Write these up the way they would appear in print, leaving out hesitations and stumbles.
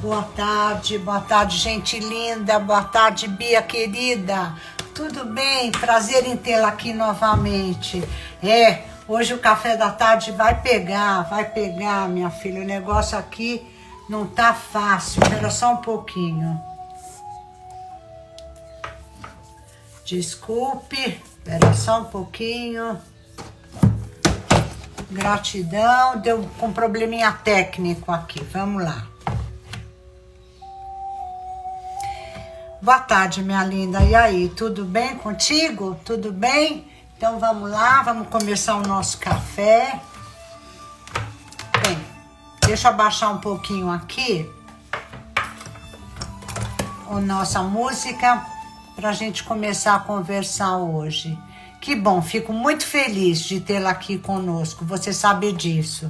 boa tarde, gente linda, boa tarde, Bia querida, tudo bem? Prazer em tê-la aqui novamente. Hoje o café da tarde vai pegar, minha filha, o negócio aqui não tá fácil, espera só um pouquinho. Desculpe, espera só um pouquinho. Gratidão, deu com probleminha técnico aqui, vamos lá. Boa tarde, minha linda, e aí, tudo bem contigo? Tudo bem? Então vamos lá, vamos começar o nosso café. Bem, deixa eu abaixar um pouquinho aqui a nossa música pra gente começar a conversar hoje. Que bom, fico muito feliz de tê-la aqui conosco, você sabe disso.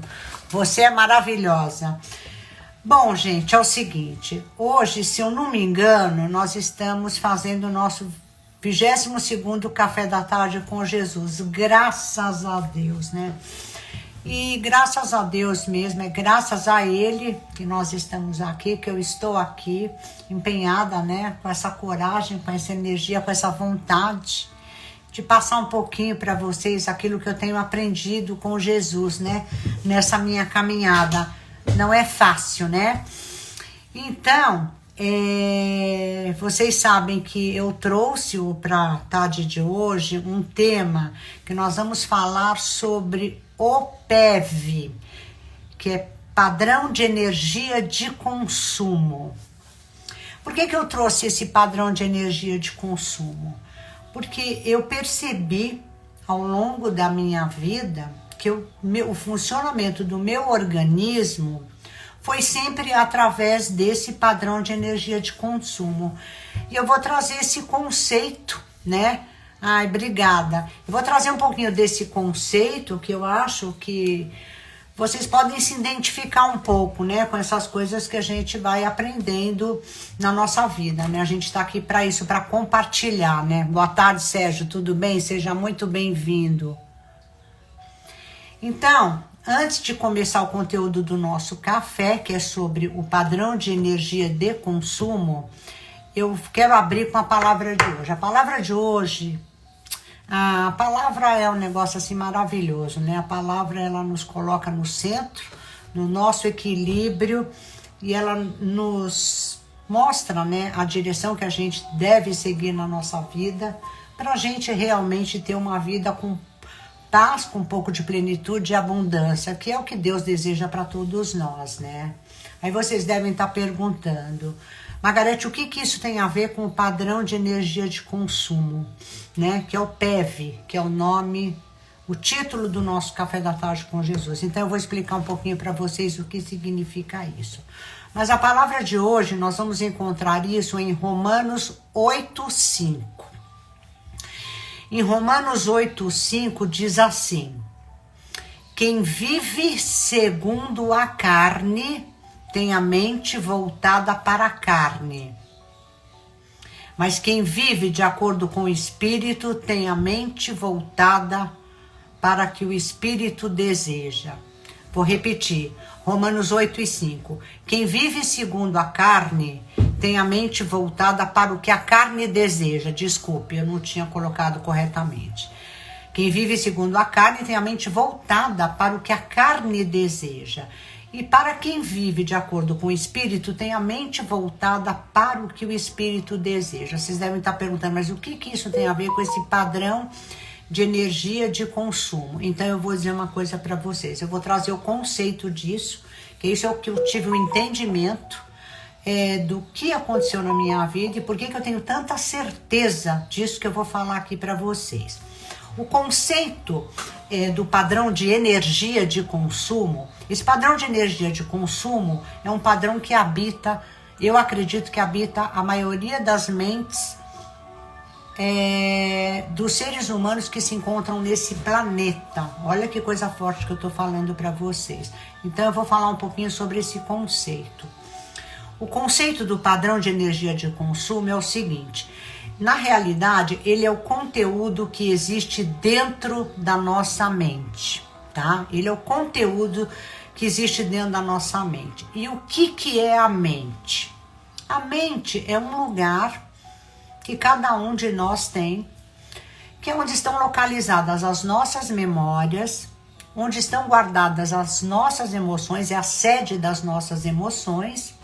Você é maravilhosa. Bom, gente, é o seguinte, hoje, se eu não me engano, nós estamos fazendo o nosso 22º Café da Tarde com Jesus, graças a Deus, né? E graças a Deus mesmo, é graças a Ele que nós estamos aqui, que eu estou aqui, empenhada, né? Com essa coragem, com essa energia, com essa vontade de passar um pouquinho para vocês aquilo que eu tenho aprendido com Jesus, né? Nessa minha caminhada. Não é fácil, né? Então, vocês sabem que eu trouxe para a tarde de hoje um tema que nós vamos falar sobre o PEV, que é padrão de energia de consumo. Por que eu trouxe esse padrão de energia de consumo? Porque eu percebi ao longo da minha vida que o funcionamento do meu organismo foi sempre através desse padrão de energia de consumo. E eu vou trazer esse conceito, né? Ai, obrigada. Eu vou trazer um pouquinho desse conceito que eu acho que vocês podem se identificar um pouco, né, com essas coisas que a gente vai aprendendo na nossa vida, né? A gente está aqui para isso, para compartilhar, né? Boa tarde, Sérgio, tudo bem? Seja muito bem-vindo. Então, antes de começar o conteúdo do nosso café, que é sobre o padrão de energia de consumo, eu quero abrir com a palavra de hoje. A palavra de hoje, a palavra é um negócio assim maravilhoso, né? A palavra, ela nos coloca no centro, no nosso equilíbrio, e ela nos mostra, né, a direção que a gente deve seguir na nossa vida, para a gente realmente ter uma vida com paz, com um pouco de plenitude e abundância, que é o que Deus deseja para todos nós, né? Aí vocês devem estar perguntando, Margarete, o que isso tem a ver com o padrão de energia de consumo, né? Que é o PEV, que é o nome, o título do nosso Café da Tarde com Jesus. Então eu vou explicar um pouquinho para vocês o que significa isso. Mas a palavra de hoje, nós vamos encontrar isso em Romanos 8:5. Em Romanos 8:5 diz assim: quem vive segundo a carne tem a mente voltada para a carne. Mas quem vive de acordo com o Espírito tem a mente voltada para o que o Espírito deseja. Vou repetir, Romanos 8:5. Quem vive segundo a carne tem a mente voltada para o que a carne deseja. Desculpe, eu não tinha colocado corretamente. Quem vive segundo a carne tem a mente voltada para o que a carne deseja. E para quem vive de acordo com o Espírito, tem a mente voltada para o que o Espírito deseja. Vocês devem estar perguntando, mas o que isso tem a ver com esse padrão de energia de consumo? Então eu vou dizer uma coisa para vocês. Eu vou trazer o conceito disso, que isso é o que eu tive um entendimento do que aconteceu na minha vida e por que eu tenho tanta certeza disso que eu vou falar aqui para vocês. O conceito do padrão de energia de consumo, esse padrão de energia de consumo é um padrão que habita, eu acredito que habita a maioria das mentes dos seres humanos que se encontram nesse planeta. Olha que coisa forte que eu estou falando para vocês. Então eu vou falar um pouquinho sobre esse conceito. O conceito do padrão de energia de consumo é o seguinte: na realidade, ele é o conteúdo que existe dentro da nossa mente, tá? Ele é o conteúdo que existe dentro da nossa mente. E o que é a mente? A mente é um lugar que cada um de nós tem, que é onde estão localizadas as nossas memórias, onde estão guardadas as nossas emoções, é a sede das nossas emoções,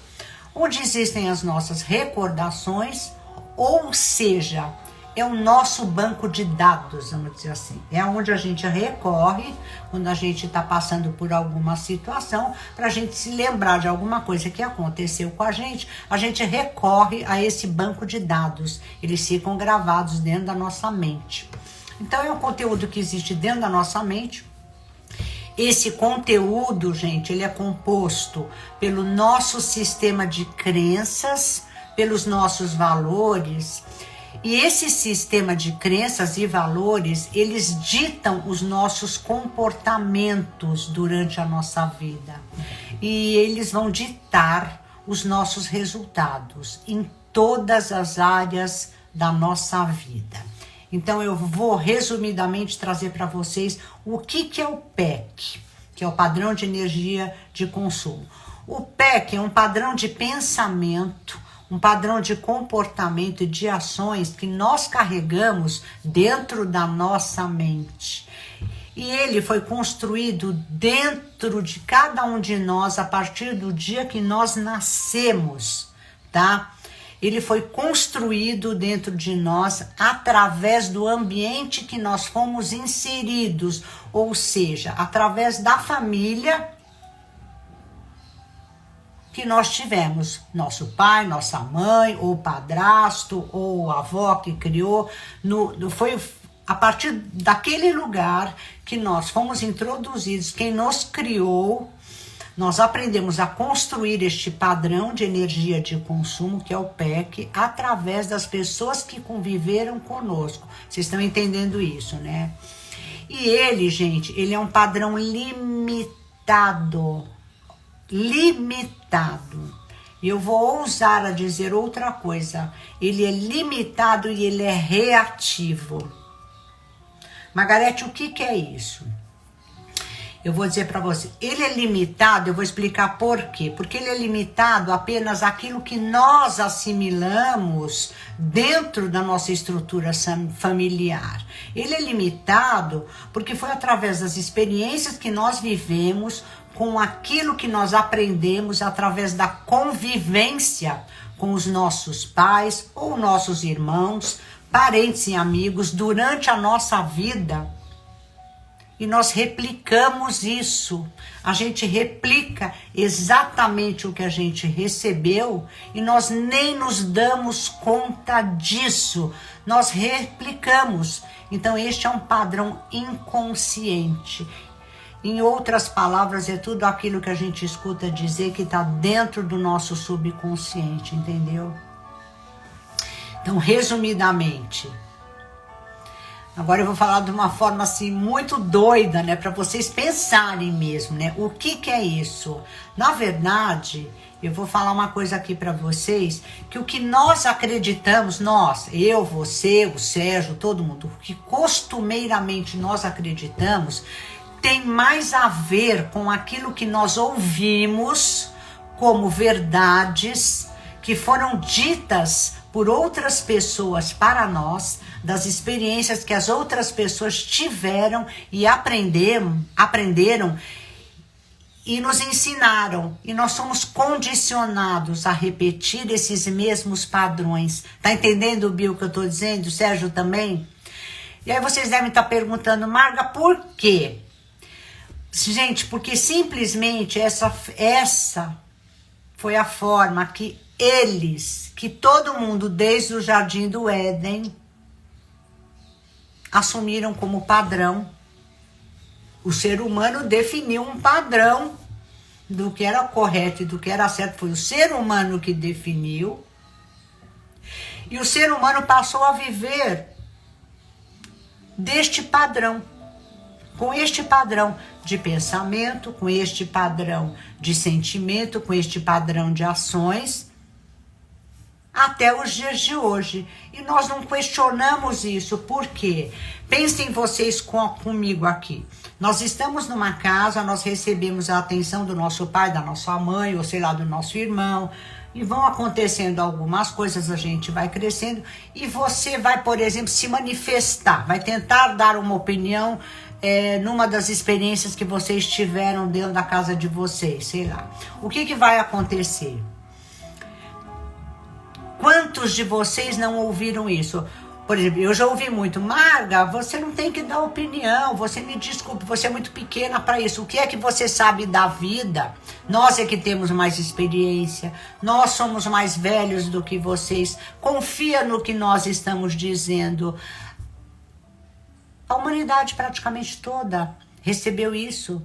onde existem as nossas recordações, ou seja, é o nosso banco de dados, vamos dizer assim. É onde a gente recorre quando a gente está passando por alguma situação, para a gente se lembrar de alguma coisa que aconteceu com a gente recorre a esse banco de dados. Eles ficam gravados dentro da nossa mente. Então é um conteúdo que existe dentro da nossa mente. Esse conteúdo, gente, ele é composto pelo nosso sistema de crenças, pelos nossos valores. E esse sistema de crenças e valores, eles ditam os nossos comportamentos durante a nossa vida. E eles vão ditar os nossos resultados em todas as áreas da nossa vida. Então eu vou resumidamente trazer para vocês o que é o PEC, que é o padrão de energia de consumo. O PEC é um padrão de pensamento, um padrão de comportamento e de ações que nós carregamos dentro da nossa mente. E ele foi construído dentro de cada um de nós a partir do dia que nós nascemos, tá? Ele foi construído dentro de nós através do ambiente que nós fomos inseridos, ou seja, através da família que nós tivemos, nosso pai, nossa mãe, ou padrasto, ou avó que criou, foi a partir daquele lugar que nós fomos introduzidos, quem nos criou, nós aprendemos a construir este padrão de energia de consumo, que é o PEC, através das pessoas que conviveram conosco. Vocês estão entendendo isso, né? E ele, gente, ele é um padrão limitado. E eu vou ousar a dizer outra coisa. Ele é limitado e ele é reativo. Margarete, o que é isso? Eu vou dizer para você, ele é limitado, eu vou explicar por quê. Porque ele é limitado apenas àquilo que nós assimilamos dentro da nossa estrutura familiar. Ele é limitado porque foi através das experiências que nós vivemos, com aquilo que nós aprendemos através da convivência com os nossos pais ou nossos irmãos, parentes e amigos durante a nossa vida. E nós replicamos isso. A gente replica exatamente o que a gente recebeu e nós nem nos damos conta disso. Nós replicamos. Então este é um padrão inconsciente. Em outras palavras, é tudo aquilo que a gente escuta dizer que está dentro do nosso subconsciente, entendeu? Então, resumidamente, agora eu vou falar de uma forma assim muito doida, né, para vocês pensarem mesmo, né? O que é isso? Na verdade, eu vou falar uma coisa aqui para vocês, que o que nós acreditamos, nós, eu, você, o Sérgio, todo mundo, o que costumeiramente nós acreditamos, tem mais a ver com aquilo que nós ouvimos como verdades que foram ditas por outras pessoas para nós, das experiências que as outras pessoas tiveram e aprenderam e nos ensinaram. E nós somos condicionados a repetir esses mesmos padrões. Tá entendendo, Bill, o que eu tô dizendo? Sérgio também? E aí vocês devem estar perguntando, Marga, por quê? Gente, porque simplesmente essa foi a forma que que todo mundo desde o Jardim do Éden assumiram como padrão. O ser humano definiu um padrão do que era correto e do que era certo. Foi o ser humano que definiu. E o ser humano passou a viver deste padrão. Com este padrão de pensamento, com este padrão de sentimento, com este padrão de ações. até os dias de hoje. E nós não questionamos isso. Por quê? Pensem vocês comigo aqui. Nós estamos numa casa, nós recebemos a atenção do nosso pai, da nossa mãe, ou sei lá, do nosso irmão, e vão acontecendo algumas coisas, a gente vai crescendo, e você vai, por exemplo, se manifestar, vai tentar dar uma opinião numa das experiências que vocês tiveram dentro da casa de vocês, sei lá. O que vai acontecer? Quantos de vocês não ouviram isso? Por exemplo, eu já ouvi muito, Marga, você não tem que dar opinião, você me desculpe, você é muito pequena para isso. O que é que você sabe da vida? Nós é que temos mais experiência, nós somos mais velhos do que vocês. Confia no que nós estamos dizendo. A humanidade praticamente toda recebeu isso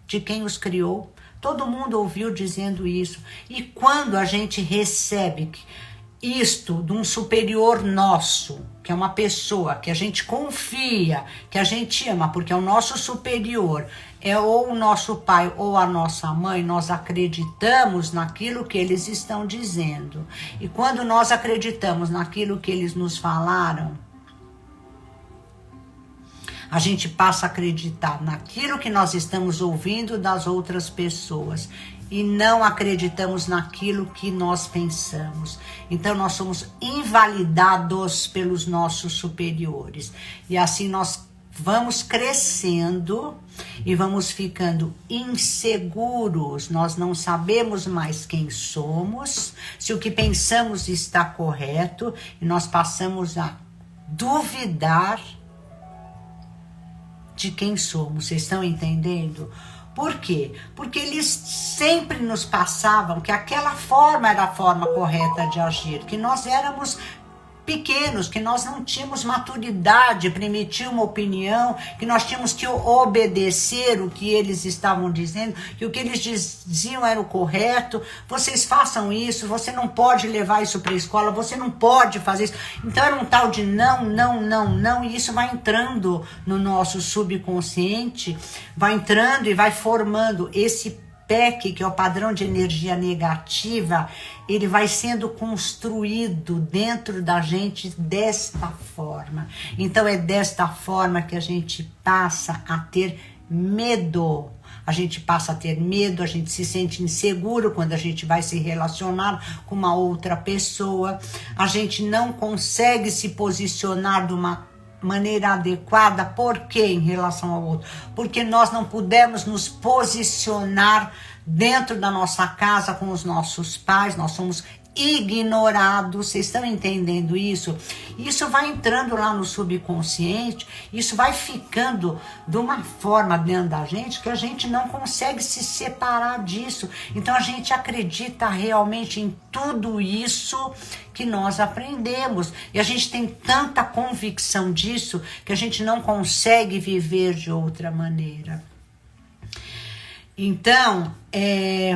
de quem os criou. Todo mundo ouviu dizendo isso. E quando a gente recebe isto de um superior nosso, que é uma pessoa que a gente confia, que a gente ama, porque é o nosso superior, é ou o nosso pai ou a nossa mãe, nós acreditamos naquilo que eles estão dizendo. E quando nós acreditamos naquilo que eles nos falaram, a gente passa a acreditar naquilo que nós estamos ouvindo das outras pessoas e não acreditamos naquilo que nós pensamos. Então nós somos invalidados pelos nossos superiores. E assim nós vamos crescendo e vamos ficando inseguros. Nós não sabemos mais quem somos, se o que pensamos está correto, e nós passamos a duvidar de quem somos. Vocês estão entendendo? Por quê? Porque eles sempre nos passavam que aquela forma era a forma correta de agir, que nós éramos pequenos, que nós não tínhamos maturidade para emitir uma opinião, que nós tínhamos que obedecer o que eles estavam dizendo, que o que eles diziam era o correto. Vocês façam isso, você não pode levar isso para a escola, você não pode fazer isso. Então era um tal de não, e isso vai entrando no nosso subconsciente, vai entrando e vai formando esse PEC, que é o padrão de energia negativa. Ele vai sendo construído dentro da gente desta forma. Então é desta forma que a gente passa a ter medo. A gente passa a ter medo, a gente se sente inseguro quando a gente vai se relacionar com uma outra pessoa. A gente não consegue se posicionar de uma maneira adequada. Por quê em relação ao outro? Porque nós não pudemos nos posicionar dentro da nossa casa com os nossos pais, nós somos ignorados. Vocês estão entendendo isso? Isso vai entrando lá no subconsciente, isso vai ficando de uma forma dentro da gente que a gente não consegue se separar disso. Então a gente acredita realmente em tudo isso que nós aprendemos, e a gente tem tanta convicção disso que a gente não consegue viver de outra maneira. Então,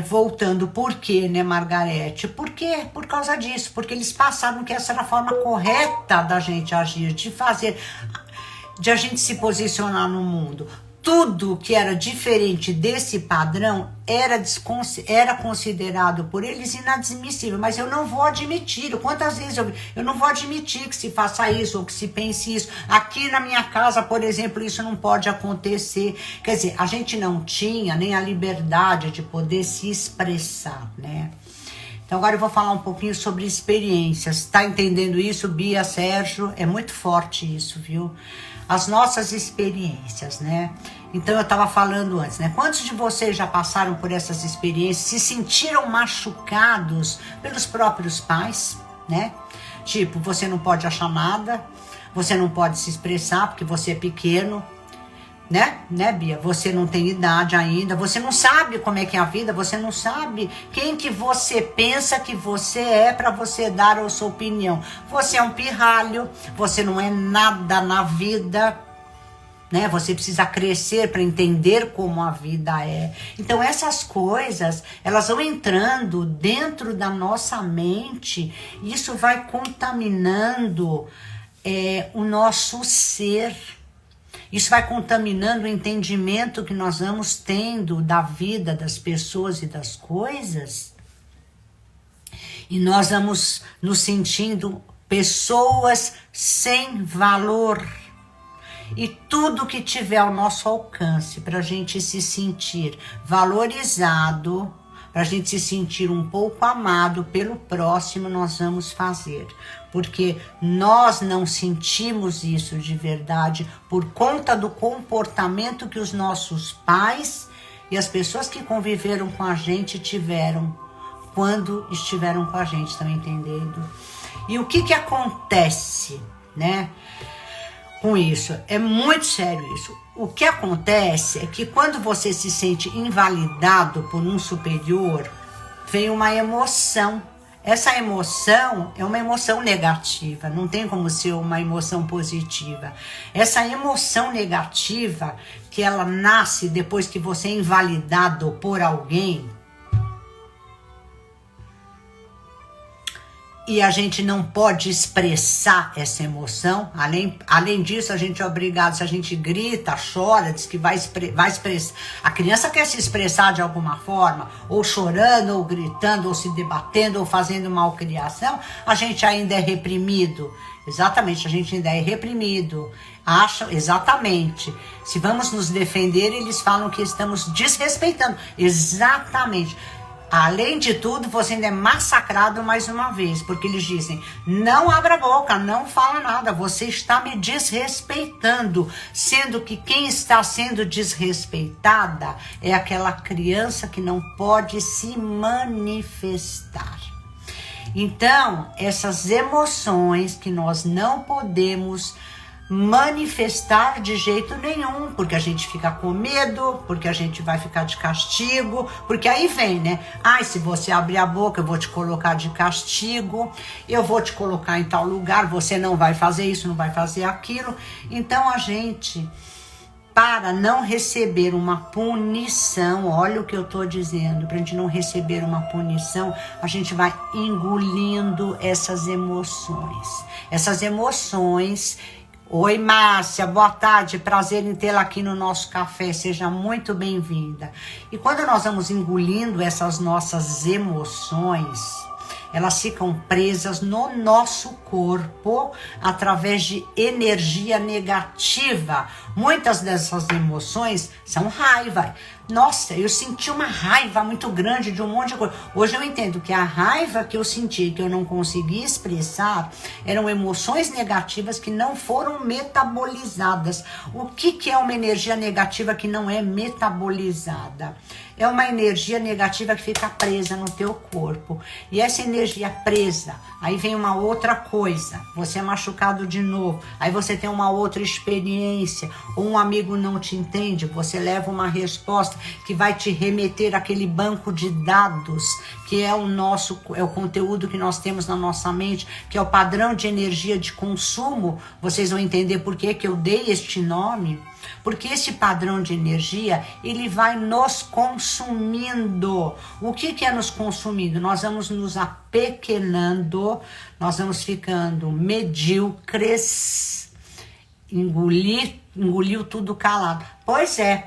voltando, por quê, né, Margarete? Por quê? Por causa disso, porque eles passaram que essa era a forma correta da gente agir, de a gente se posicionar no mundo. Tudo que era diferente desse padrão era considerado por eles inadmissível, mas eu não vou admitir. Quantas vezes eu não vou admitir que se faça isso ou que se pense isso. Aqui na minha casa, por exemplo, isso não pode acontecer. Quer dizer, a gente não tinha nem a liberdade de poder se expressar, né? Então agora eu vou falar um pouquinho sobre experiências. Tá entendendo isso, Bia, Sérgio? É muito forte isso, viu? As nossas experiências, né? Então eu estava falando antes, né? Quantos de vocês já passaram por essas experiências, se sentiram machucados pelos próprios pais, né? Tipo, você não pode achar nada, você não pode se expressar porque você é pequeno, né, Bia? Você não tem idade ainda, você não sabe como é que é a vida, você não sabe quem que você pensa que você é para você dar a sua opinião. Você é um pirralho, você não é nada na vida, né? Você precisa crescer para entender como a vida é. Então essas coisas, elas vão entrando dentro da nossa mente, e isso vai contaminando o nosso ser. Isso vai contaminando o entendimento que nós vamos tendo da vida, das pessoas e das coisas. E nós vamos nos sentindo pessoas sem valor. E tudo que tiver ao nosso alcance para a gente se sentir valorizado, para a gente se sentir um pouco amado pelo próximo, nós vamos fazer. Porque nós não sentimos isso de verdade por conta do comportamento que os nossos pais e as pessoas que conviveram com a gente tiveram quando estiveram com a gente, estão entendendo? E o que acontece, né, com isso? É muito sério isso. O que acontece é que quando você se sente invalidado por um superior, vem uma emoção. Essa emoção é uma emoção negativa, não tem como ser uma emoção positiva. Essa emoção negativa, que ela nasce depois que você é invalidado por alguém, e a gente não pode expressar essa emoção. Além disso, a gente é obrigado, se a gente grita, chora, diz que vai expressar. A criança quer se expressar de alguma forma, ou chorando, ou gritando, ou se debatendo, ou fazendo malcriação, a gente ainda é reprimido. Exatamente, a gente ainda é reprimido. Exatamente. Se vamos nos defender, eles falam que estamos desrespeitando. Exatamente. Além de tudo, você ainda é massacrado mais uma vez, porque eles dizem, não abra a boca, não fala nada, você está me desrespeitando, sendo que quem está sendo desrespeitada é aquela criança que não pode se manifestar. Então, essas emoções que nós não podemos manifestar de jeito nenhum, porque a gente fica com medo, porque a gente vai ficar de castigo, porque aí vem, né? Ai, se você abrir a boca, eu vou te colocar de castigo, eu vou te colocar em tal lugar, você não vai fazer isso, não vai fazer aquilo. Então a gente, para não receber uma punição, olha o que eu tô dizendo, pra gente não receber uma punição, a gente vai engolindo essas emoções. Essas emoções. Oi, Márcia, boa tarde, prazer em tê-la aqui no nosso café, seja muito bem-vinda. E quando nós vamos engolindo essas nossas emoções, elas ficam presas no nosso corpo através de energia negativa. Muitas dessas emoções são raiva. Nossa, eu senti uma raiva muito grande de um monte de coisa. Hoje eu entendo que a raiva que eu senti, que eu não consegui expressar, eram emoções negativas que não foram metabolizadas. O que é uma energia negativa que não é metabolizada? É uma energia negativa que fica presa no teu corpo. E essa energia presa, aí vem uma outra coisa. Você é machucado de novo. Aí você tem uma outra experiência. Ou um amigo não te entende. Você leva uma resposta que vai te remeter àquele banco de dados, que é o conteúdo que nós temos na nossa mente, que é o padrão de energia de consumo. Vocês vão entender por que eu dei este nome. Porque esse padrão de energia, ele vai nos consumindo. O que é nos consumindo? Nós vamos nos apequenando, nós vamos ficando medíocres, engoliu tudo calado. Pois é,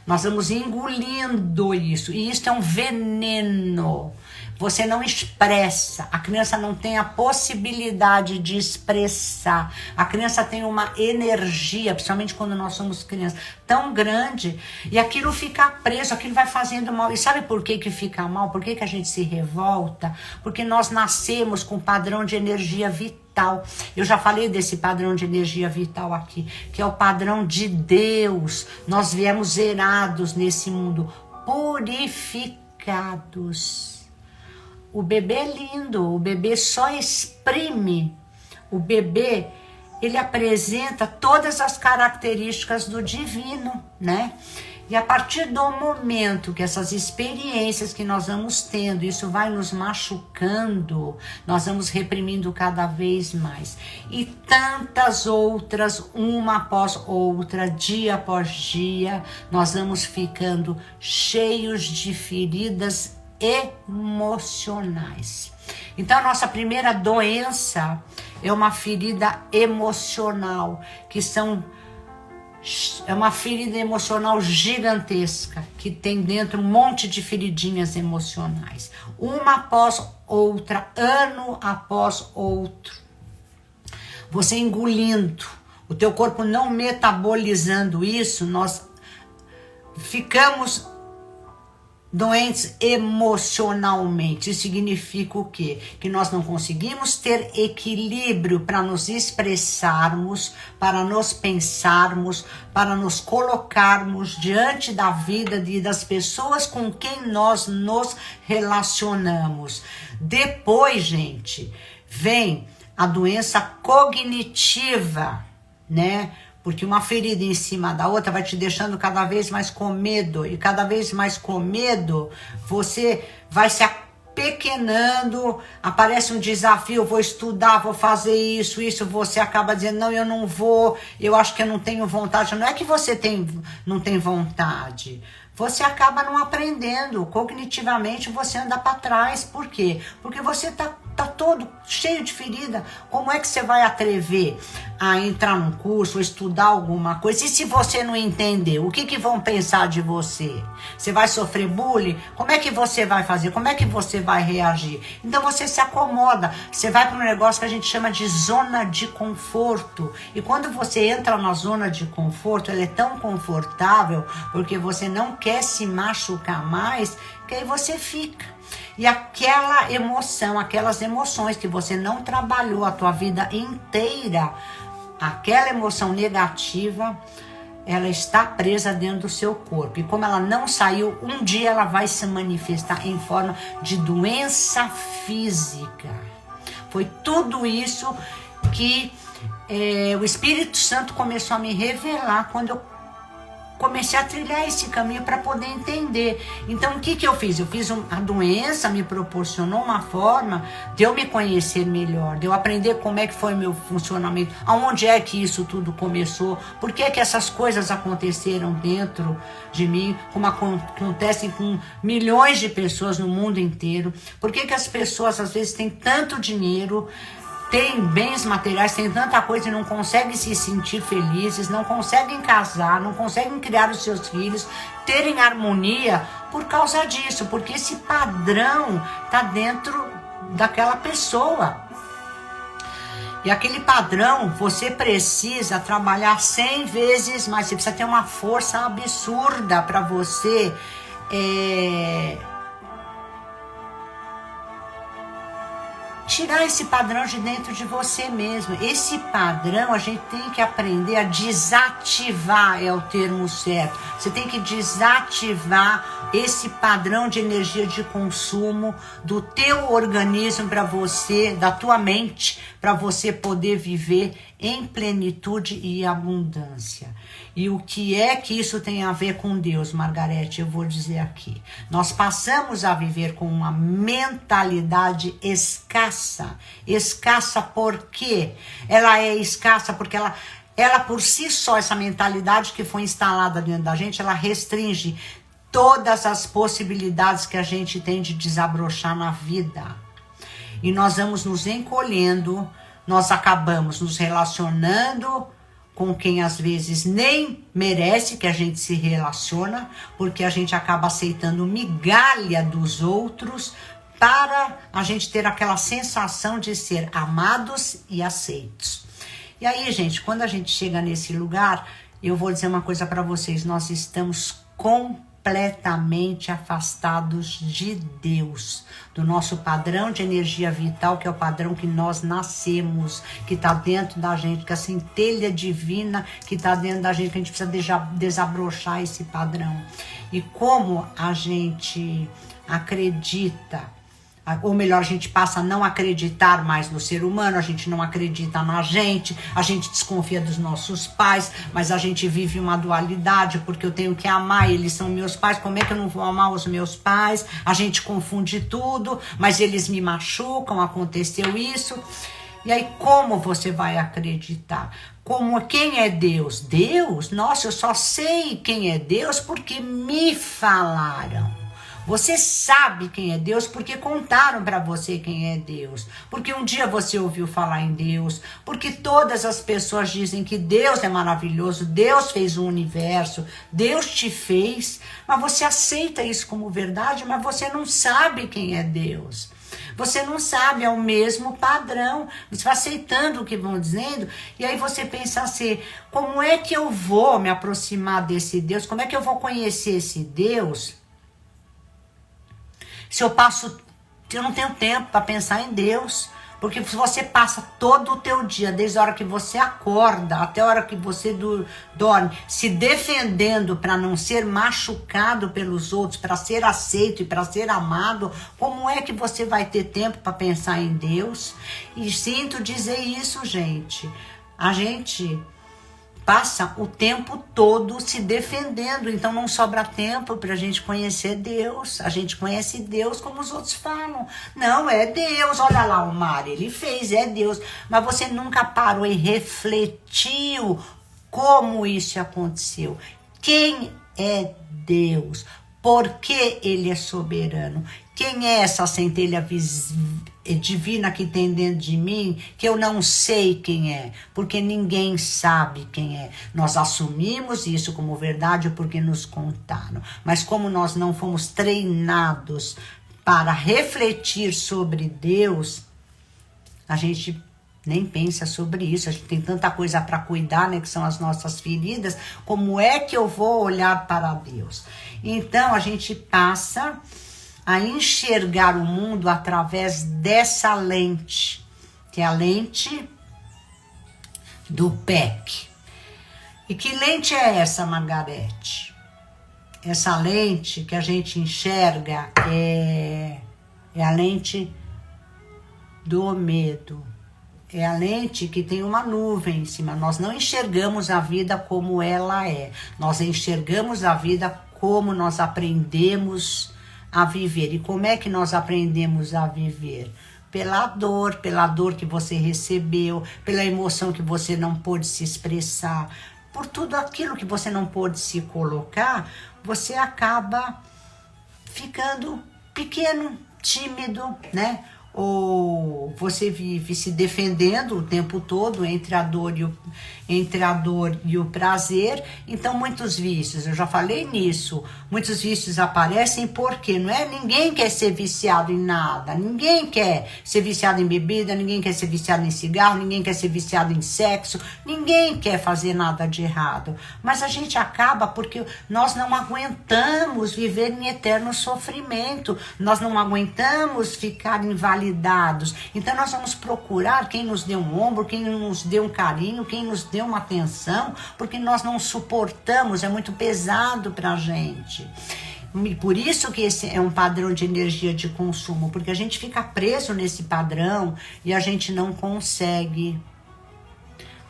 nós vamos engolindo isso, e isso é um veneno. Você não expressa, a criança não tem a possibilidade de expressar. A criança tem uma energia, principalmente quando nós somos crianças, tão grande, e aquilo fica preso, aquilo vai fazendo mal. E sabe por que fica mal? Por que a gente se revolta? Porque nós nascemos com um padrão de energia vital. Eu já falei desse padrão de energia vital aqui, que é o padrão de Deus. Nós viemos zerados nesse mundo, purificados. O bebê é lindo, o bebê só exprime. O bebê, ele apresenta todas as características do divino, né? E a partir do momento que essas experiências que nós vamos tendo, isso vai nos machucando, nós vamos reprimindo cada vez mais. E tantas outras, uma após outra, dia após dia, nós vamos ficando cheios de feridas emocionais. Então a nossa primeira doença é uma ferida emocional, que são É uma ferida emocional gigantesca, que tem dentro um monte de feridinhas emocionais. Uma após outra, ano após outro. Você engolindo, o teu corpo não metabolizando isso, nós ficamos doentes emocionalmente. Isso significa o quê? Que nós não conseguimos ter equilíbrio para nos expressarmos, para nos pensarmos, para nos colocarmos diante da vida e das pessoas com quem nós nos relacionamos. Depois, gente, vem a doença cognitiva, né? Porque uma ferida em cima da outra vai te deixando cada vez mais com medo. E cada vez mais com medo, você vai se apequenando. Aparece um desafio, vou estudar, vou fazer isso. Você acaba dizendo, não, eu não vou. Eu acho que eu não tenho vontade. Não é que você não tem vontade. Você acaba não aprendendo. Cognitivamente, você anda para trás. Por quê? Porque você tá todo cheio de ferida. Como é que você vai atrever a entrar num curso, ou estudar alguma coisa? E se você não entender, o que vão pensar de você? Você vai sofrer bullying? Como é que você vai fazer? Como é que você vai reagir? Então você se acomoda. Você vai para um negócio que a gente chama de zona de conforto. E quando você entra na zona de conforto, ela é tão confortável porque você não quer se machucar mais, que aí você fica. E aquela emoção, aquelas emoções que você não trabalhou a tua vida inteira, aquela emoção negativa, ela está presa dentro do seu corpo. E como ela não saiu, um dia ela vai se manifestar em forma de doença física. Foi tudo isso que o Espírito Santo começou a me revelar quando eu comecei a trilhar esse caminho para poder entender. Então, o que eu fiz? A doença me proporcionou uma forma de eu me conhecer melhor, de eu aprender como é que foi meu funcionamento, aonde é que isso tudo começou, por que essas coisas aconteceram dentro de mim, como acontecem com milhões de pessoas no mundo inteiro, por que as pessoas às vezes têm tanto dinheiro, tem bens materiais, tem tanta coisa e não conseguem se sentir felizes, não conseguem casar, não conseguem criar os seus filhos, terem harmonia por causa disso, porque esse padrão está dentro daquela pessoa. E aquele padrão, você precisa trabalhar 100 vezes mais, você precisa ter uma força absurda para você tirar esse padrão de dentro de você mesmo. Esse padrão a gente tem que aprender a desativar, é o termo certo. Você tem que desativar esse padrão de energia de consumo do teu organismo para você, da tua mente, para você poder viver em plenitude e abundância. E o que é que isso tem a ver com Deus, Margarete? Eu vou dizer aqui. Nós passamos a viver com uma mentalidade escassa. Escassa por quê? Ela é escassa porque ela por si só, essa mentalidade que foi instalada dentro da gente, ela restringe todas as possibilidades que a gente tem de desabrochar na vida. E nós vamos nos encolhendo, nós acabamos nos relacionando com quem às vezes nem merece que a gente se relaciona, porque a gente acaba aceitando migalha dos outros para a gente ter aquela sensação de ser amados e aceitos. E aí, gente, quando a gente chega nesse lugar, eu vou dizer uma coisa para vocês, nós estamos completamente afastados de Deus, do nosso padrão de energia vital, que é o padrão que nós nascemos, que está dentro da gente, que é a centelha divina que está dentro da gente, que a gente precisa desabrochar esse padrão. E como a gente acredita, ou melhor, a gente passa a não acreditar mais no ser humano, a gente não acredita na gente, a gente desconfia dos nossos pais, mas a gente vive uma dualidade, porque eu tenho que amar, eles são meus pais, como é que eu não vou amar os meus pais? A gente confunde tudo, mas eles me machucam, aconteceu isso. E aí, como você vai acreditar? Quem é Deus? Deus? Nossa, eu só sei quem é Deus porque me falaram. Você sabe quem é Deus porque contaram para você quem é Deus. Porque um dia você ouviu falar em Deus. Porque todas as pessoas dizem que Deus é maravilhoso. Deus fez o universo. Deus te fez. Mas você aceita isso como verdade, mas você não sabe quem é Deus. Você não sabe, é o mesmo padrão. Você vai aceitando o que vão dizendo. E aí você pensa assim, como é que eu vou me aproximar desse Deus? Como é que eu vou conhecer esse Deus? Se eu não tenho tempo para pensar em Deus. Porque se você passa todo o teu dia, desde a hora que você acorda até a hora que você dorme, se defendendo para não ser machucado pelos outros, para ser aceito e para ser amado, como é que você vai ter tempo para pensar em Deus? E sinto dizer isso, gente. A gente passa o tempo todo se defendendo, então não sobra tempo para a gente conhecer Deus. A gente conhece Deus como os outros falam. Não, é Deus, olha lá o mar, ele fez, é Deus. Mas você nunca parou e refletiu como isso aconteceu. Quem é Deus? Por que ele é soberano? Quem é essa centelha divina que tem dentro de mim, que eu não sei quem é? Porque ninguém sabe quem é. Nós assumimos isso como verdade porque nos contaram. Mas como nós não fomos treinados para refletir sobre Deus, a gente nem pensa sobre isso. A gente tem tanta coisa para cuidar, né, que são as nossas feridas. Como é que eu vou olhar para Deus? Então a gente passa a enxergar o mundo através dessa lente, que é a lente do PEC. E que lente é essa, Margarete? Essa lente que a gente enxerga é a lente do medo. É a lente que tem uma nuvem em cima. Nós não enxergamos a vida como ela é. Nós enxergamos a vida como nós aprendemos a viver. E como é que nós aprendemos a viver? Pela dor que você recebeu, pela emoção que você não pôde se expressar, por tudo aquilo que você não pôde se colocar, você acaba ficando pequeno, tímido, né? Ou você vive se defendendo o tempo todo entre a dor e o prazer. Então muitos vícios, eu já falei nisso, muitos vícios aparecem porque não é, ninguém quer ser viciado em nada, ninguém quer ser viciado em bebida, ninguém quer ser viciado em cigarro, ninguém quer ser viciado em sexo, ninguém quer fazer nada de errado, mas a gente acaba porque nós não aguentamos viver em eterno sofrimento, nós não aguentamos ficar invalidados. Então nós vamos procurar quem nos dê um ombro, quem nos dê um carinho, quem nos dê uma atenção, porque nós não suportamos, é muito pesado pra gente. E por isso que esse é um padrão de energia de consumo, porque a gente fica preso nesse padrão e a gente não consegue.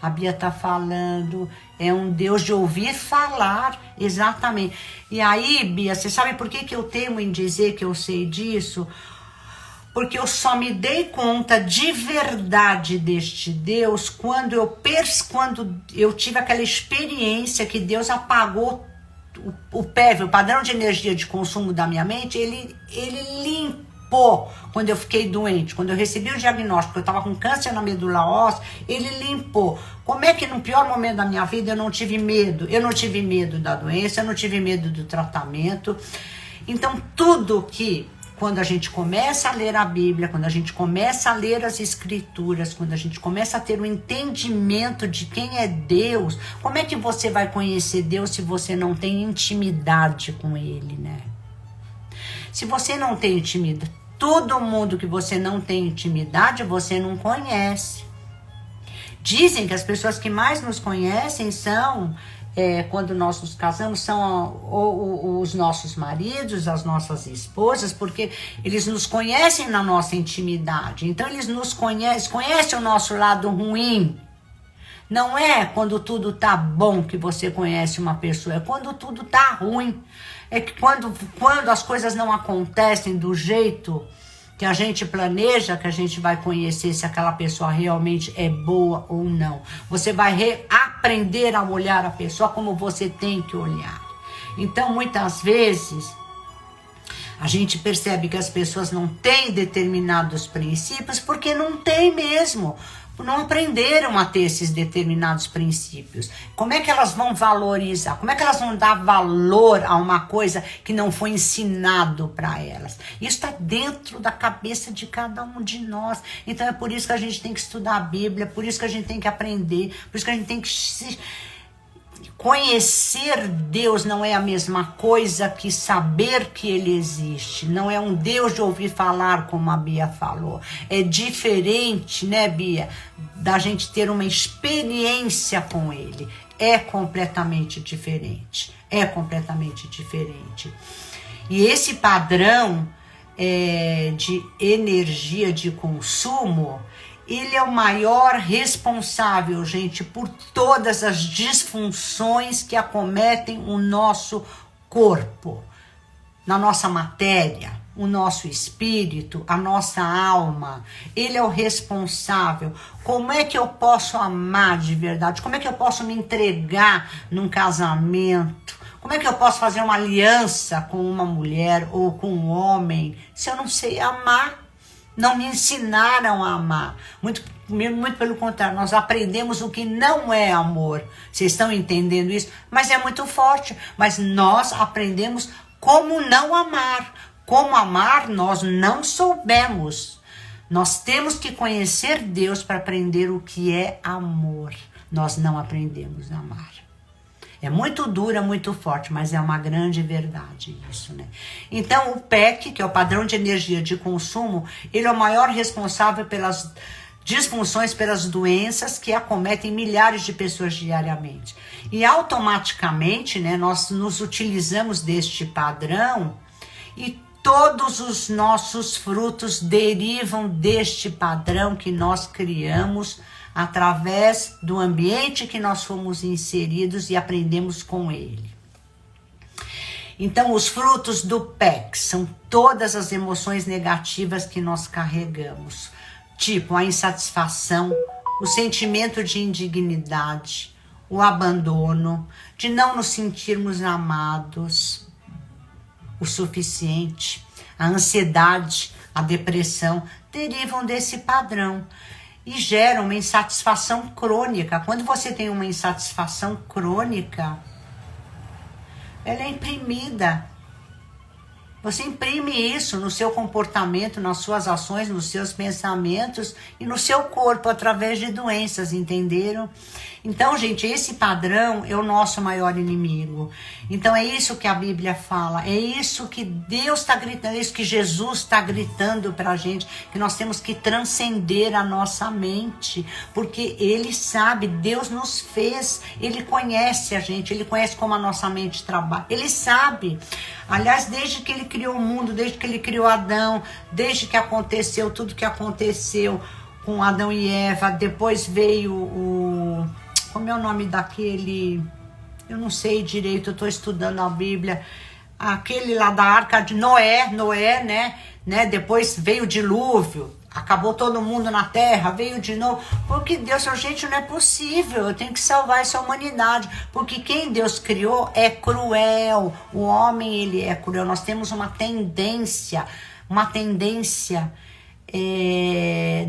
A Bia tá falando, é um Deus de ouvir falar, exatamente. E aí, Bia, você sabe por que eu temo em dizer que eu sei disso? Porque eu só me dei conta de verdade deste Deus quando eu tive aquela experiência que Deus apagou o PEV, o padrão de energia de consumo da minha mente, ele limpou quando eu fiquei doente, quando eu recebi o diagnóstico, eu estava com câncer na medula óssea, ele limpou. Como é que no pior momento da minha vida eu não tive medo? Eu não tive medo da doença, eu não tive medo do tratamento. Então tudo que quando a gente começa a ler a Bíblia, quando a gente começa a ler as Escrituras, quando a gente começa a ter um entendimento de quem é Deus, como é que você vai conhecer Deus se você não tem intimidade com Ele, né? Se você não tem intimidade, todo mundo que você não tem intimidade, você não conhece. Dizem que as pessoas que mais nos conhecem são... quando nós nos casamos, são os nossos maridos, as nossas esposas, porque eles nos conhecem na nossa intimidade. Então eles nos conhecem o nosso lado ruim. Não é quando tudo tá bom que você conhece uma pessoa, é quando tudo tá ruim. É que quando as coisas não acontecem do jeito que a gente planeja, que a gente vai conhecer se aquela pessoa realmente é boa ou não. Você vai aprender a olhar a pessoa como você tem que olhar. Então, muitas vezes, A gente percebe que as pessoas não têm determinados princípios porque não tem mesmo. Não aprenderam a ter esses determinados princípios. Como é que elas vão valorizar? Como é que elas vão dar valor a uma coisa que não foi ensinado para elas? Isso está dentro da cabeça de cada um de nós. Então é por isso que a gente tem que estudar a Bíblia, por isso que a gente tem que aprender, por isso que a gente tem que conhecer Deus. Não é a mesma coisa que saber que Ele existe. Não é um Deus de ouvir falar, como a Bia falou. É diferente, né, Bia, da gente ter uma experiência com Ele. É completamente diferente. É completamente diferente. E esse padrão de energia de consumo, ele é o maior responsável, gente, por todas as disfunções que acometem o nosso corpo, na nossa matéria, o nosso espírito, a nossa alma. Ele é o responsável. Como é que eu posso amar de verdade? Como é que eu posso me entregar num casamento? Como é que eu posso fazer uma aliança com uma mulher ou com um homem se eu não sei amar? Não me ensinaram a amar. Muito pelo contrário, nós aprendemos o que não é amor. Vocês estão entendendo isso? Mas é muito forte. Mas nós aprendemos como não amar. Como amar, nós não soubemos. Nós temos que conhecer Deus para aprender o que é amor. Nós não aprendemos a amar. É muito dura, muito forte, mas é uma grande verdade isso, né? Então, o PEC, que é o padrão de energia de consumo, ele é o maior responsável pelas disfunções, pelas doenças que acometem milhares de pessoas diariamente. E automaticamente, né, nós nos utilizamos deste padrão e todos os nossos frutos derivam deste padrão que nós criamos através do ambiente que nós fomos inseridos e aprendemos com ele. Então, os frutos do PEC são todas as emoções negativas que nós carregamos, tipo a insatisfação, o sentimento de indignidade, o abandono, de não nos sentirmos amados o suficiente, a ansiedade, a depressão, derivam desse padrão. E geram uma insatisfação crônica. Quando você tem uma insatisfação crônica, ela é imprimida. Você imprime isso no seu comportamento, nas suas ações, nos seus pensamentos e no seu corpo através de doenças, entenderam? Então, gente, esse padrão é o nosso maior inimigo. Então, é isso que a Bíblia fala, é isso que Deus está gritando, é isso que Jesus está gritando para a gente, que nós temos que transcender a nossa mente, porque Ele sabe, Deus nos fez, Ele conhece a gente, Ele conhece como a nossa mente trabalha, Ele sabe. Aliás, desde que Ele criou o mundo, desde que Ele criou Adão, desde que aconteceu tudo que aconteceu com Adão e Eva, depois veio como é o nome daquele, eu não sei direito, eu estou estudando a Bíblia, aquele lá da arca de Noé, né? Depois veio o dilúvio, acabou todo mundo na terra, veio de novo, porque Deus falou, gente, não é possível, eu tenho que salvar essa humanidade, porque quem Deus criou é cruel, o homem, ele é cruel, nós temos uma tendência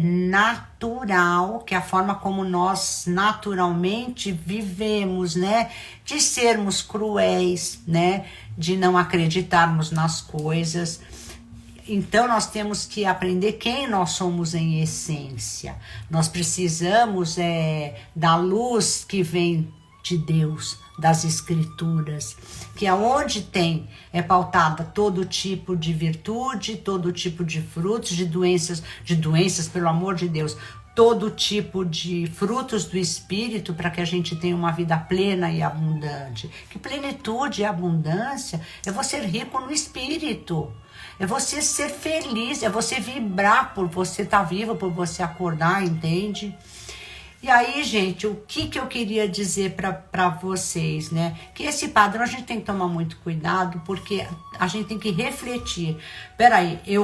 natural, que é a forma como nós naturalmente vivemos, né? De sermos cruéis, né? De não acreditarmos nas coisas. Então, nós temos que aprender quem nós somos em essência. Nós precisamos da luz que vem de Deus, das Escrituras, que aonde é pautada todo tipo de virtude, todo tipo de frutos, de doenças, pelo amor de Deus, todo tipo de frutos do Espírito para que a gente tenha uma vida plena e abundante. Que plenitude e abundância é você ser rico no Espírito. É você ser feliz, é você vibrar por você estar vivo, por você acordar, entende? E aí, gente, o que eu queria dizer para vocês, né? Que esse padrão a gente tem que tomar muito cuidado, porque a gente tem que refletir. Peraí, eu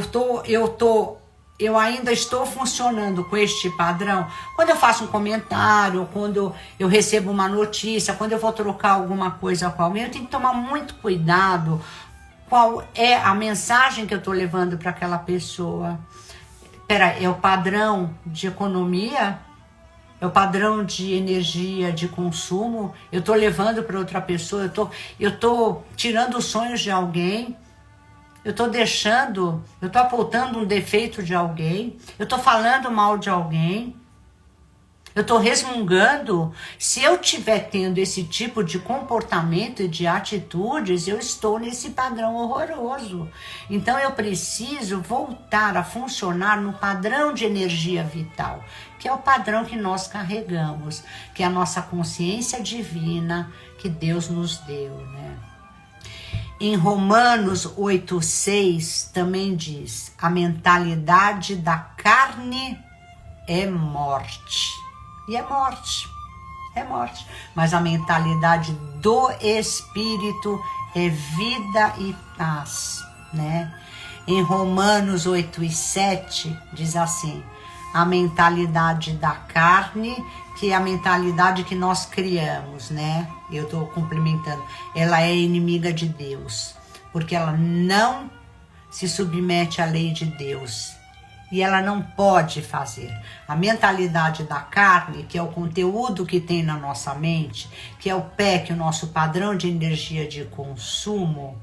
ainda estou funcionando com este padrão? Quando eu faço um comentário, quando eu recebo uma notícia, quando eu vou trocar alguma coisa com alguém, eu tenho que tomar muito cuidado qual é a mensagem que eu estou levando para aquela pessoa. É o padrão de economia? É o padrão de energia, de consumo? Eu estou levando para outra pessoa? Eu tô tirando os sonhos de alguém? Eu estou apontando um defeito de alguém? Eu estou falando mal de alguém? Eu estou resmungando? Se eu estiver tendo esse tipo de comportamento e de atitudes, eu estou nesse padrão horroroso. Então eu preciso voltar a funcionar no padrão de energia vital, que é o padrão que nós carregamos, que é a nossa consciência divina que Deus nos deu, né? Em Romanos 8,6 também diz: a mentalidade da carne é morte. E é morte. Mas a mentalidade do espírito é vida e paz, né? Em Romanos 8,7 diz assim: a mentalidade da carne, que é a mentalidade que nós criamos, né? Eu estou complementando. Ela é inimiga de Deus, porque ela não se submete à lei de Deus. E ela não pode fazer. A mentalidade da carne, que é o conteúdo que tem na nossa mente, que é o PEC, o nosso padrão de energia de consumo,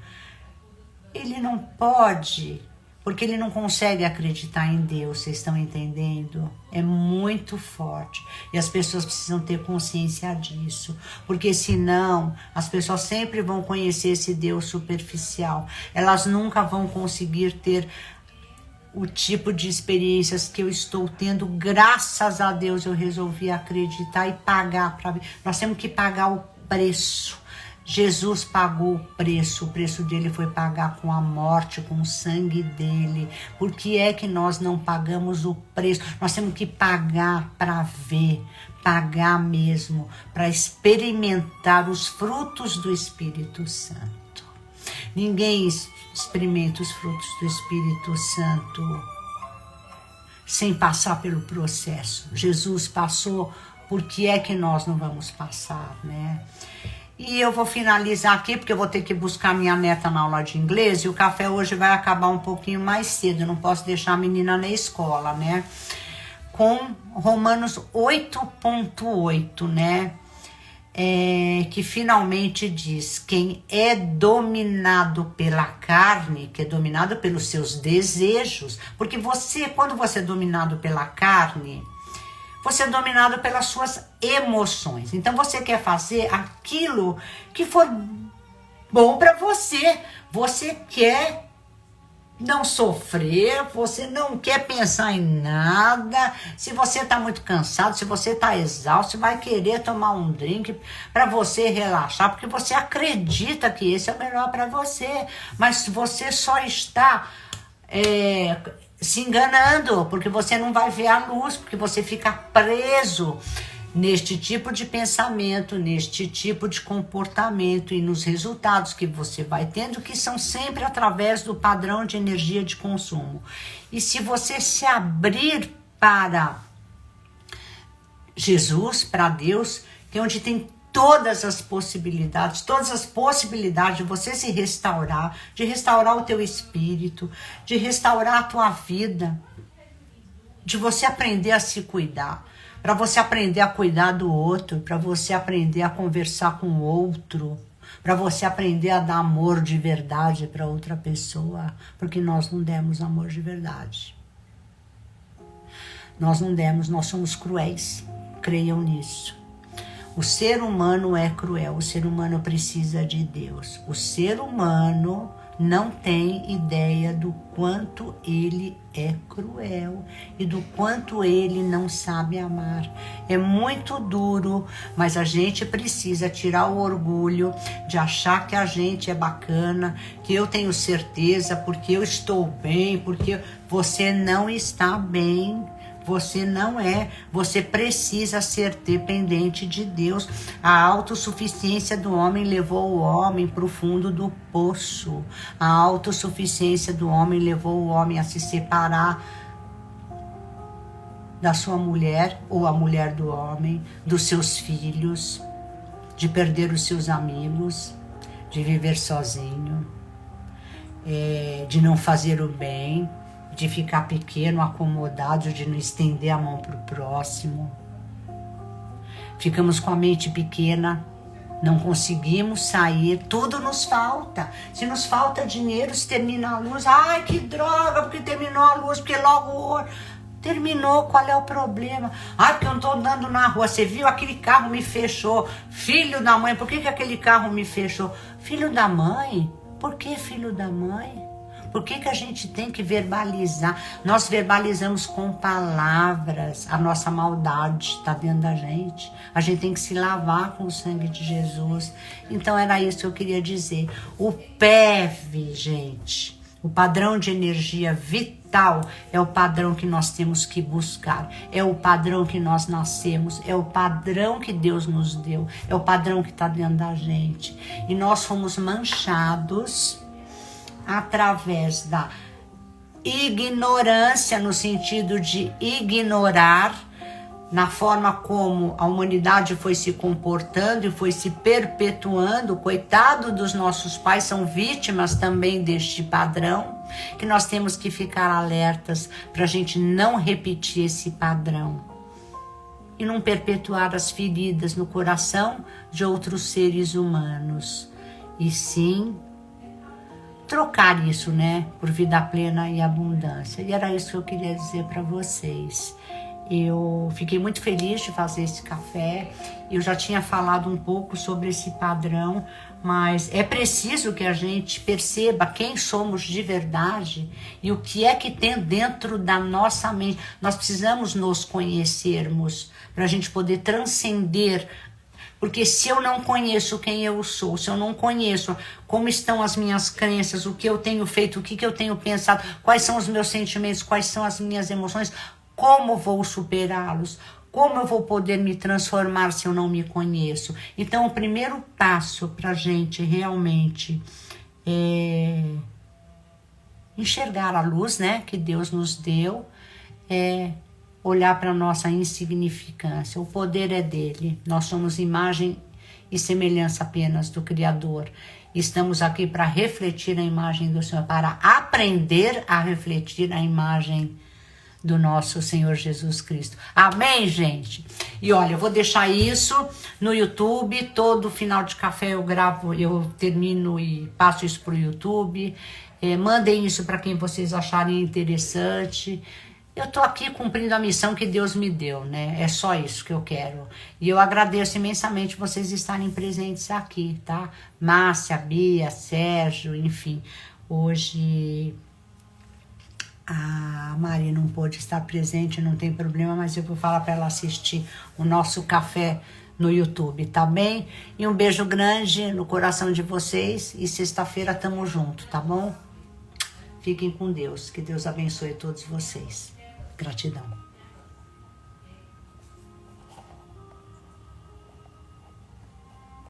ele não pode, porque ele não consegue acreditar em Deus, vocês estão entendendo? É muito forte. E as pessoas precisam ter consciência disso, porque senão as pessoas sempre vão conhecer esse Deus superficial. Elas nunca vão conseguir ter o tipo de experiências que eu estou tendo. Graças a Deus eu resolvi acreditar e pagar. Nós temos que pagar o preço. Jesus pagou o preço dele foi pagar com a morte, com o sangue dele. Por que é que nós não pagamos o preço? Nós temos que pagar para ver, pagar mesmo, para experimentar os frutos do Espírito Santo. Ninguém experimenta os frutos do Espírito Santo sem passar pelo processo. Jesus passou, por que é que nós não vamos passar, né? E eu vou finalizar aqui, porque eu vou ter que buscar minha neta na aula de inglês, e o café hoje vai acabar um pouquinho mais cedo, eu não posso deixar a menina na escola, né? Com Romanos 8,8, né? Que finalmente diz: quem é dominado pela carne, que é dominado pelos seus desejos, porque quando você é dominado pela carne, você é dominado pelas suas emoções. Então você quer fazer aquilo que for bom para você. Você quer não sofrer, você não quer pensar em nada. Se você está muito cansado, se você está exausto, você vai querer tomar um drink para você relaxar, porque você acredita que esse é o melhor para você. Mas você só está se enganando, porque você não vai ver a luz, porque você fica preso neste tipo de pensamento, neste tipo de comportamento e nos resultados que você vai tendo, que são sempre através do padrão de energia de consumo. E se você se abrir para Jesus, para Deus, que é onde tem todas as possibilidades de você se restaurar, de restaurar o teu espírito, de restaurar a tua vida, de você aprender a se cuidar, para você aprender a cuidar do outro, para você aprender a conversar com o outro, para você aprender a dar amor de verdade para outra pessoa, porque nós não demos amor de verdade. Nós não demos, nós somos cruéis, creiam nisso. O ser humano é cruel, o ser humano precisa de Deus. O ser humano não tem ideia do quanto ele é cruel e do quanto ele não sabe amar. É muito duro, mas a gente precisa tirar o orgulho de achar que a gente é bacana, que eu tenho certeza, porque eu estou bem, porque você não está bem. Você não é, você precisa ser dependente de Deus. A autossuficiência do homem levou o homem para o fundo do poço. A autossuficiência do homem levou o homem a se separar da sua mulher ou a mulher do homem, dos seus filhos, de perder os seus amigos, de viver sozinho. de não fazer o bem, de ficar pequeno, acomodado, de não estender a mão para o próximo. Ficamos com a mente pequena, não conseguimos sair, tudo nos falta. Se nos falta dinheiro, se termina a luz, ai que droga, porque terminou a luz, porque logo terminou, qual é o problema? Ai, porque eu não estou andando na rua, você viu, aquele carro me fechou. Filho da mãe, por que aquele carro me fechou? Filho da mãe? Por que filho da mãe? Por que a gente tem que verbalizar? Nós verbalizamos com palavras. A nossa maldade está dentro da gente. A gente tem que se lavar com o sangue de Jesus. Então era isso que eu queria dizer. O PEV, gente, o padrão de energia vital, é o padrão que nós temos que buscar. É o padrão que nós nascemos. É o padrão que Deus nos deu. É o padrão que está dentro da gente. E nós fomos manchados através da ignorância, no sentido de ignorar na forma como a humanidade foi se comportando e foi se perpetuando. Coitado dos nossos pais, são vítimas também deste padrão, que nós temos que ficar alertas para a gente não repetir esse padrão e não perpetuar as feridas no coração de outros seres humanos, e sim trocar isso, né, por vida plena e abundância. E era isso que eu queria dizer para vocês. Eu fiquei muito feliz de fazer esse café. Eu já tinha falado um pouco sobre esse padrão, mas é preciso que a gente perceba quem somos de verdade e o que é que tem dentro da nossa mente. Nós precisamos nos conhecermos para a gente poder transcender. Porque se eu não conheço quem eu sou, se eu não conheço como estão as minhas crenças, o que eu tenho feito, o que eu tenho pensado, quais são os meus sentimentos, quais são as minhas emoções, como vou superá-los, como eu vou poder me transformar se eu não me conheço. Então, o primeiro passo para a gente realmente enxergar a luz, né, que Deus nos deu, é olhar para a nossa insignificância. O poder é dele. Nós somos imagem e semelhança apenas do Criador. Estamos aqui para refletir a imagem do Senhor, para aprender a refletir a imagem do nosso Senhor Jesus Cristo. Amém, gente? E olha, eu vou deixar isso no YouTube. Todo final de café eu gravo, eu termino e passo isso para o YouTube. Mandem isso para quem vocês acharem interessante. Eu tô aqui cumprindo a missão que Deus me deu, né? É só isso que eu quero. E eu agradeço imensamente vocês estarem presentes aqui, tá? Márcia, Bia, Sérgio, enfim. Hoje a Mari não pôde estar presente, não tem problema, mas eu vou falar para ela assistir o nosso café no YouTube, tá bem? E um beijo grande no coração de vocês e sexta-feira tamo junto, tá bom? Fiquem com Deus, que Deus abençoe todos vocês. Gratidão.